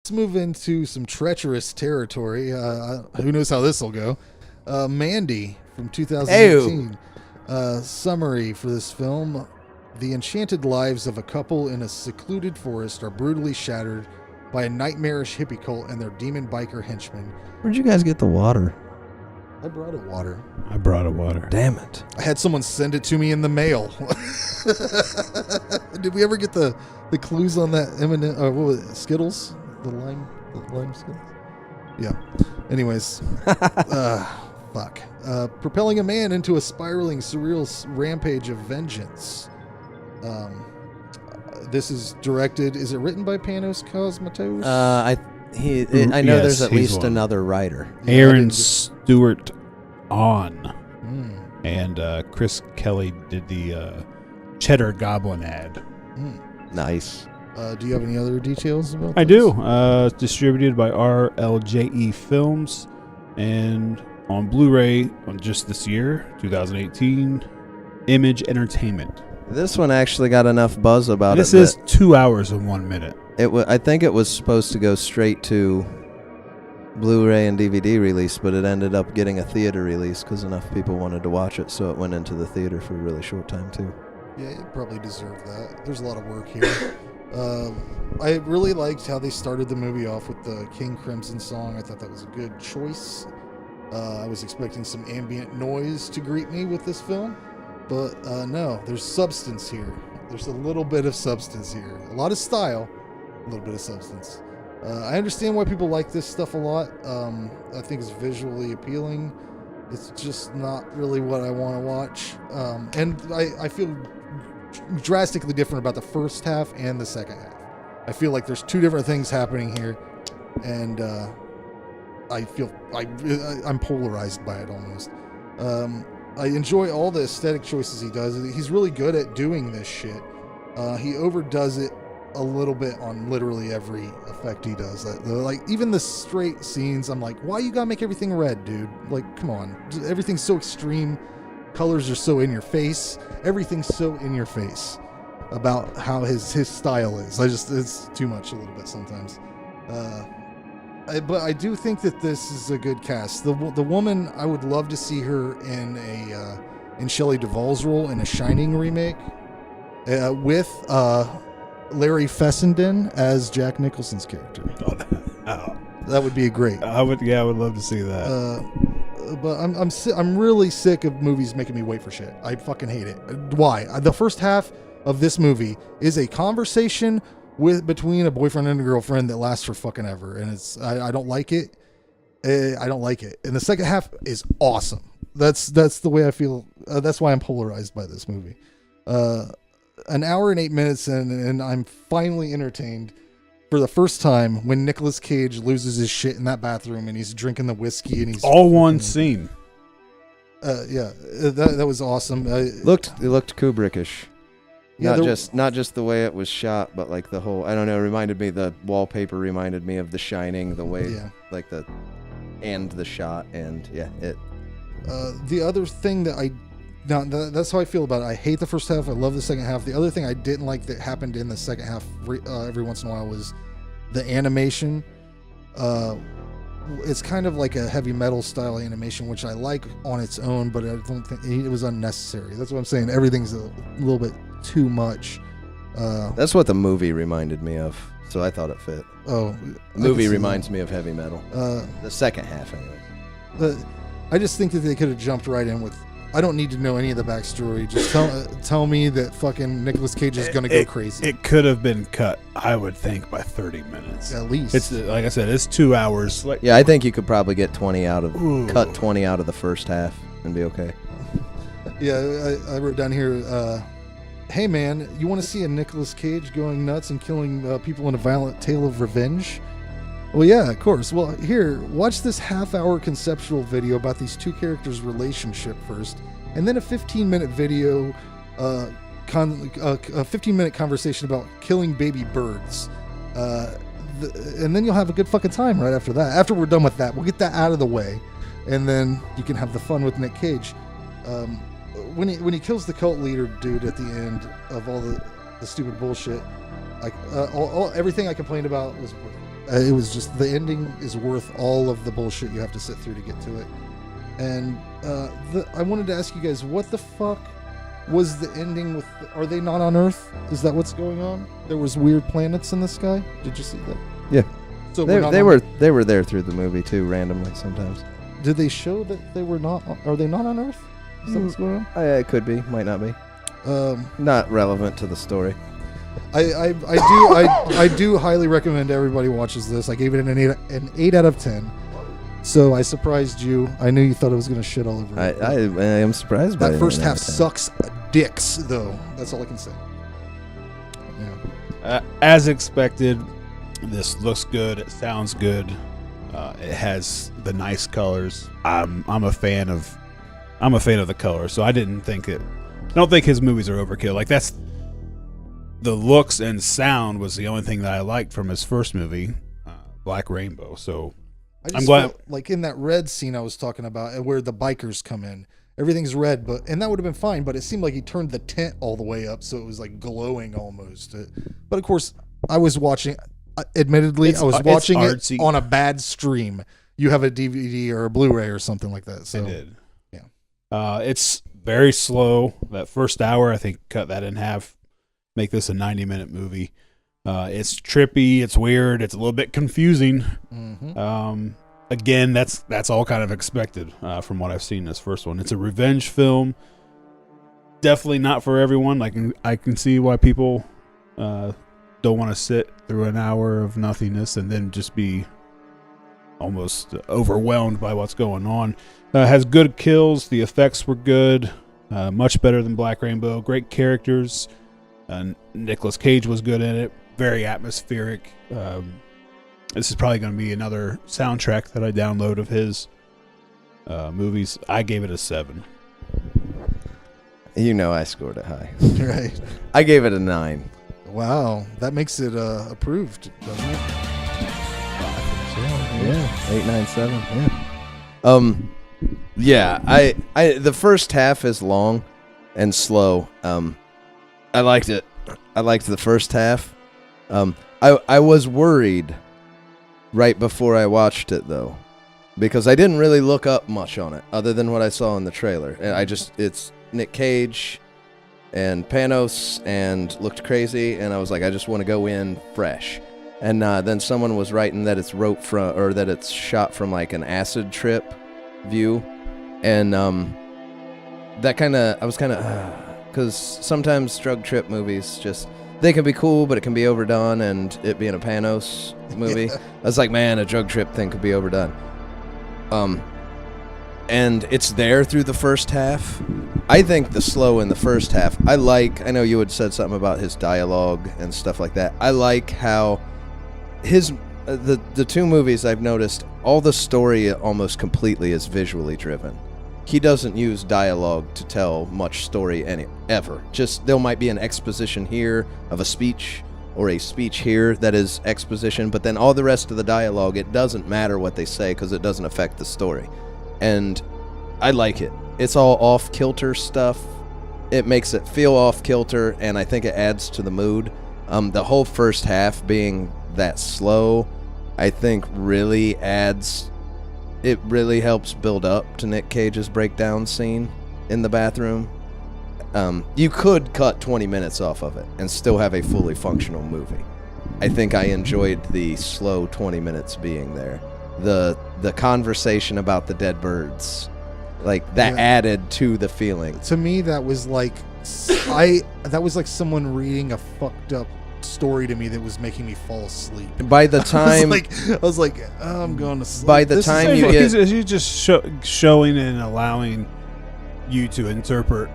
Let's move into some treacherous territory. Who knows how this will go? Mandy from 2018. Summary for this film. The enchanted lives of a couple in a secluded forest are brutally shattered by a nightmarish hippie cult and their demon biker henchmen. Where'd you guys get the water? I brought a water. Damn it. I had someone send it to me in the mail. Did we ever get the clues on that M&M, what was it, Skittles? The lime Skittles? Yeah. Anyways. Fuck. Propelling a man into a spiraling, surreal rampage of vengeance. This is directed. Is it written by Panos Cosmatos? I know there's at least another writer. Aaron Stewart-Ahn. And Chris Kelly did the Cheddar Goblin ad. Nice. Do you have any other details about this? I do. Distributed by RLJE Films and on Blu-ray on just this year, 2018, Image Entertainment. This one actually got enough buzz about This is 2 hours and 1 minute. I think it was supposed to go straight to Blu-ray and DVD release, but it ended up getting a theater release because enough people wanted to watch it, so it went into the theater for a really short time too. Yeah, it probably deserved that. There's a lot of work here. I really liked how they started the movie off with the King Crimson song. I thought that was a good choice. I was expecting some ambient noise to greet me with this film, but no, there's substance here. There's a little bit of substance here. A lot of style, a little bit of substance. I understand why people like this stuff a lot. I think it's visually appealing. It's just not really what I want to watch. And I feel drastically different about the first half and the second half. I feel like there's two different things happening here, and I feel I'm polarized by it almost. I enjoy all the aesthetic choices he does. He's really good at doing this shit. He overdoes it a little bit on literally every effect he does. Like even the straight scenes, I'm like, why you gotta make everything red, dude? Like, come on. Everything's so extreme. Colors are so in your face. Everything's so in your face about how his style is. It's too much a little bit sometimes. But I do think that this is a good cast. The woman, I would love to see her in Shelley Duvall's role in a Shining remake with Larry Fessenden as Jack Nicholson's character. That would be great. I would love to see that. But I'm really sick of movies making me wait for shit. I fucking hate it. Why? The first half of this movie is a conversation between a boyfriend and a girlfriend that lasts for fucking ever, and I don't like it. I don't like it. And the second half is awesome. That's the way I feel. That's why I'm polarized by this movie. An hour and 8 minutes in, and I'm finally entertained for the first time when Nicolas Cage loses his shit in that bathroom and he's drinking the whiskey and he's all one scene. Yeah, that was awesome. It looked Kubrickish. Yeah, not just the way it was shot, but like the whole, I don't know, the wallpaper reminded me of The Shining, the way like and the shot, and the other thing that's how I feel about it. I hate the first half. I love the second half. The other thing I didn't like that happened in the second half every once in a while was the animation. It's kind of like a heavy metal style animation, which I like on its own, but I don't think it was unnecessary. That's what I'm saying. Everything's a little bit too much. That's what the movie reminded me of, so I thought it fit. Oh, the movie reminds me of heavy metal. The second half, anyway. I just think that they could have jumped right in with. I don't need to know any of the backstory. Just tell me that fucking Nicolas Cage is going to go crazy. It could have been cut, I would think, by 30 minutes. At least. It's like I said, it's 2 hours. Yeah, I think you could probably get 20 cut 20 out of the first half and be okay. Yeah, I wrote down here, hey man, you want to see a Nicolas Cage going nuts and killing people in a violent tale of revenge? Well, yeah, of course. Well, here, watch this half-hour conceptual video about these two characters' relationship first, and then a 15-minute video, a 15-minute conversation about killing baby birds. And then you'll have a good fucking time right after that. After we're done with that, we'll get that out of the way, and then you can have the fun with Nick Cage. When he kills the cult leader dude at the end of all the stupid bullshit, like everything I complained about was It was just, the ending is worth all of the bullshit you have to sit through to get to it. And I wanted to ask you guys, what the fuck was the ending with? Are they not on Earth? Is that what's going on? There was weird planets in the sky. Did you see that? Yeah. So they were there through the movie too, randomly sometimes. Did they show that they were not? Are they not on Earth? Is that what's going on? It could be, might not be. Not relevant to the story. I do highly recommend everybody watches this. I gave it an 8 out of 10. So I surprised you. I knew you thought it was going to shit all over it. I am surprised by that first half sucks dicks, though. That's all I can say. Yeah. As expected, this looks good. It sounds good. It has the nice colors. I'm a fan of the colors. So I don't think his movies are overkill. Like, that's the looks and sound was the only thing that I liked from his first movie, Black Rainbow. So I'm glad. Like in that red scene I was talking about, where the bikers come in, everything's red, and that would have been fine. But it seemed like he turned the tent all the way up, so it was like glowing almost. But of course, I was watching. Admittedly, I was watching it on a bad stream. You have a DVD or a Blu-ray or something like that. So I did. Yeah. It's very slow. That first hour, I think, cut that in half. Make this a 90-minute movie. It's trippy. It's weird. It's a little bit confusing. Mm-hmm. Again, that's all kind of expected from what I've seen in this first one. It's a revenge film. Definitely not for everyone. Like, I can see why people don't want to sit through an hour of nothingness and then just be almost overwhelmed by what's going on. Has good kills. The effects were good. Much better than Black Rainbow. Great characters. Nicolas Cage was good in it. Very atmospheric. This is probably going to be another soundtrack that I download of his movies. I gave it a 7. You know I scored it high. Right. I gave it a 9. Wow, that makes it approved, doesn't it? Yeah, 8, 9, 7. Yeah. I the first half is long and slow. I liked it. I liked the first half. I was worried right before I watched it, though, because I didn't really look up much on it other than what I saw in the trailer. And it's Nick Cage and Panos and looked crazy, and I was like, I just want to go in fresh. And then someone was writing that it's that it's shot from like an acid trip view, and that I was kind of. Because sometimes drug trip movies they can be cool, but it can be overdone, and it being a Panos movie, yeah. I was like, man, a drug trip thing could be overdone. And it's there through the first half. I think the slow in the first half, I know you had said something about his dialogue and stuff like that. I like how the two movies I've noticed, all the story almost completely is visually driven. He doesn't use dialogue to tell much story ever. Just there might be an exposition here of a speech or a speech here that is exposition, but then all the rest of the dialogue, it doesn't matter what they say because it doesn't affect the story. And I like it. It's all off-kilter stuff. It makes it feel off-kilter, and I think it adds to the mood. The whole first half being that slow, I think really adds... It really helps build up to Nick Cage's breakdown scene in the bathroom. You could cut 20 minutes off of it and still have a fully functional movie. I think I enjoyed the slow 20 minutes being there. The conversation about the dead birds, like that added to the feeling. To me, that was like someone reading a fucked up story to me that was making me fall asleep. By the time I was like, I'm going to sleep. By the time you get, he's just showing and allowing you to interpret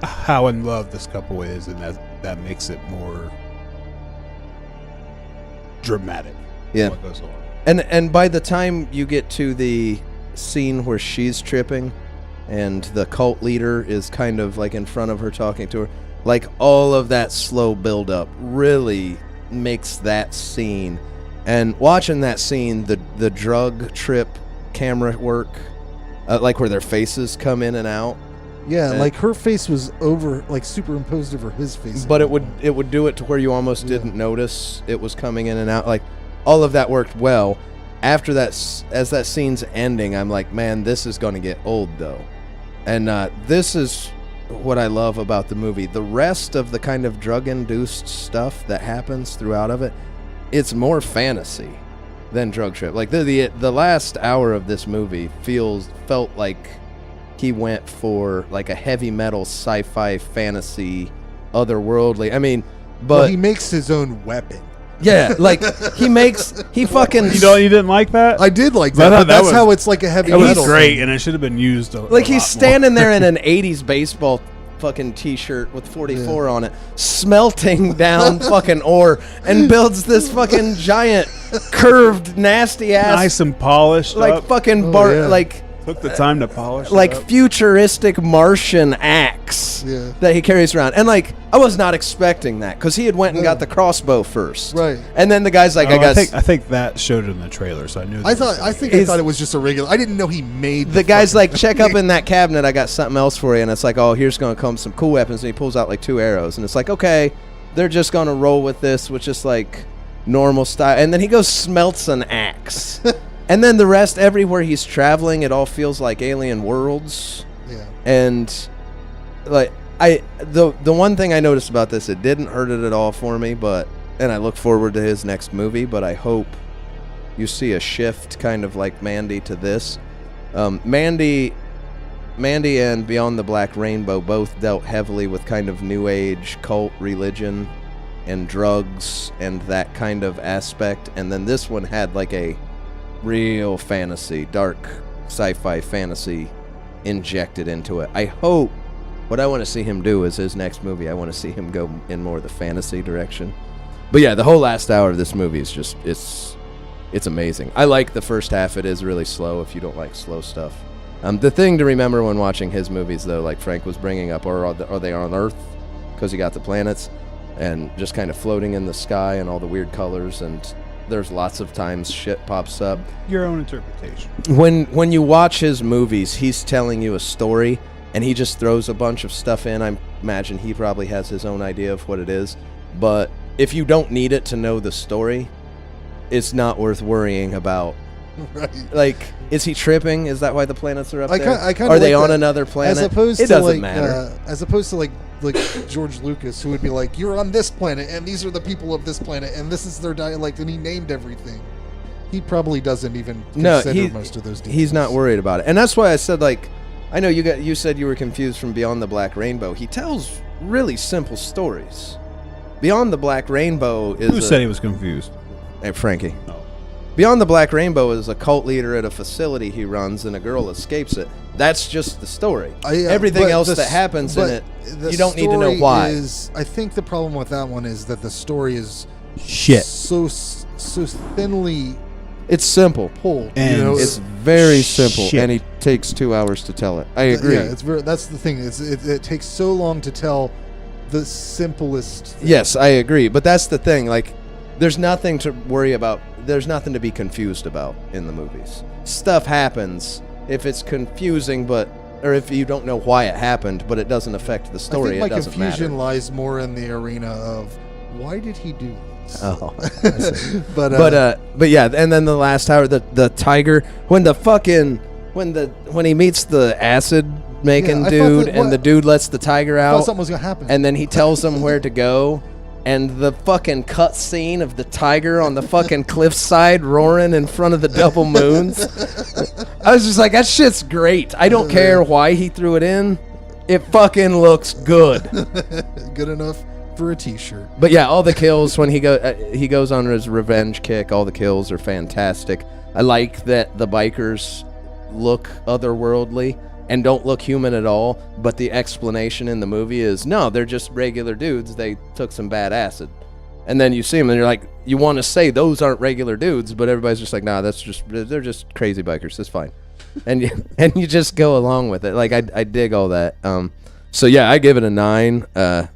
how in love this couple is, and that makes it more dramatic. Yeah. What goes on. And by the time you get to the scene where she's tripping, and the cult leader is kind of like in front of her talking to her. Like, all of that slow build-up really makes that scene. And watching that scene, the drug trip camera work, like where their faces come in and out, Yeah, like her face was superimposed over his face. But it would do it to where you almost didn't notice it was coming in and out. Like, all of that worked well. After that, as that scene's ending, I'm like, man, this is going to get old, though. And this is what I love about the movie. The rest of the kind of drug-induced stuff that happens throughout of it, it's more fantasy than drug trip. Like, the last hour of this movie felt like he went for, like, a heavy metal sci-fi fantasy, otherworldly. I mean, but... he makes his own weapon. Yeah, like, he fucking... You didn't like that? I did like that, but that's how it's like a heavy metal. It metal. was great, and it should have been used a Like, he's lot standing more. there in an 80s baseball fucking t-shirt with 44 on it, smelting down fucking ore, and builds this fucking giant, curved, nasty-ass... Nice and polished like, up. fucking... like... Took the time to polish like it up. futuristic Martian axe that he carries around. And like, I was not expecting that, because he had went and got the crossbow first. Right. And then the guy's like, I think that showed it in the trailer, so I knew. I thought it was just a regular. I didn't know he made the guy's like, check up in that cabinet, I got something else for you. And it's like, oh, here's gonna come some cool weapons. And he pulls out like 2 arrows, and it's like, okay, they're just gonna roll with this, which is like normal style. And then he goes smelts an axe. And then the rest, everywhere he's traveling, it all feels like alien worlds. Yeah. And like, the one thing I noticed about this, it didn't hurt it at all for me, and I look forward to his next movie, but I hope you see a shift, kind of like Mandy, to this. Mandy and Beyond the Black Rainbow both dealt heavily with kind of new age cult religion and drugs and that kind of aspect, and then this one had like a real fantasy, dark sci-fi fantasy injected into it. I hope what I want to see him do is his next movie, I want to see him go in more of the fantasy direction. But yeah, the whole last hour of this movie is just, it's amazing. I like the first half. It is really slow if you don't like slow stuff. The thing to remember when watching his movies, though, like Frank was bringing up, are they on Earth? Because you got the planets and just kind of floating in the sky and all the weird colors, and there's lots of times shit pops up. Your own interpretation. When you watch his movies, he's telling you a story, and he just throws a bunch of stuff in. I imagine he probably has his own idea of what it is. But if you don't need it to know the story, it's not worth worrying about. Right. Like, is he tripping? Is that why the planets are up there? Are they on another planet? As opposed it to doesn't like, matter. As opposed to like George Lucas, who would be like, you're on this planet, and these are the people of this planet, and this is their dialect, and he named everything. He probably doesn't even consider most of those details. He's not worried about it. And that's why I said, like, I know you said you were confused from Beyond the Black Rainbow. He tells really simple stories. Beyond the Black Rainbow is... Who said he was confused? Hey, Frankie. Oh. Beyond the Black Rainbow is a cult leader at a facility he runs, and a girl escapes it. That's just the story. Everything else that happens in it, you don't need to know why. I think the problem with that one is that the story is shit. So thinly... It's simple. Pulled. And it's very simple, shit. and he takes 2 hours to tell it. I agree. Yeah, that's the thing. It takes so long to tell the simplest thing. Yes, I agree. But that's the thing. Like, there's nothing to worry about. There's nothing to be confused about in the movies. Stuff happens. If it's confusing, or if you don't know why it happened, but it doesn't affect the story, I think it doesn't matter. my confusion lies more in the arena of why did he do this? Oh, but yeah, and then the last hour, the tiger, when he meets the acid making dude, and the dude lets the tiger I thought out, something was gonna happen, and then he tells him where to go. And the fucking cut scene of the tiger on the fucking cliffside roaring in front of the double moons. I was just like, that shit's great. I don't care why he threw it in. It fucking looks good. Good enough for a t-shirt. But yeah, all the kills when he goes on his revenge kick, all the kills are fantastic. I like that the bikers look otherworldly and don't look human at all, but the explanation in the movie is, no, they're just regular dudes. They took some bad acid. And then you see them, and you're like, you want to say those aren't regular dudes, but everybody's just like, nah, they're just crazy bikers. That's fine. And you just go along with it. Like, I dig all that. So yeah, I give it a 9. I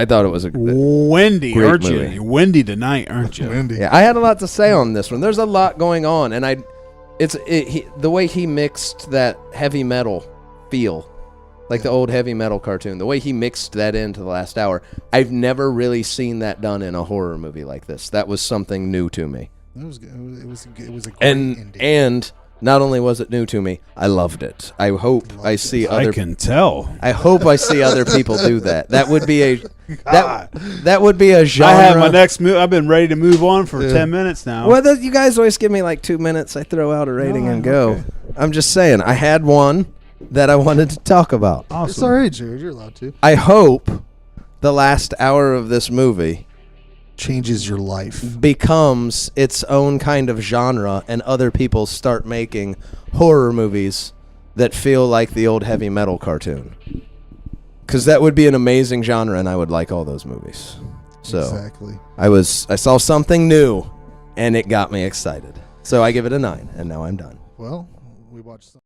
thought it was a windy, great aren't movie. you? Windy tonight, aren't you? Mandy. Yeah, I had a lot to say on this one. There's a lot going on, and the way he mixed that heavy metal feel like the old heavy metal cartoon. The way he mixed that into the last hour, I've never really seen that done in a horror movie like this. That was something new to me. It was a great And ending. and not only was it new to me, I loved it. I hope I see other. I can tell. I hope I see other people do that. That would be a that would be a genre. I have my next move. I've been ready to move on for 10 minutes now. Well, you guys always give me like 2 minutes. I throw out a rating and go. Okay. I'm just saying. I had one that I wanted to talk about. Awesome. It's all right, Jared. You're allowed to. I hope the last hour of this movie Changes your life. becomes its own kind of genre, and other people start making horror movies that feel like the old heavy metal cartoon. Because that would be an amazing genre, and I would like all those movies. So Exactly. I saw something new, and it got me excited. So I give it a 9, and now I'm done. Well, we watched some.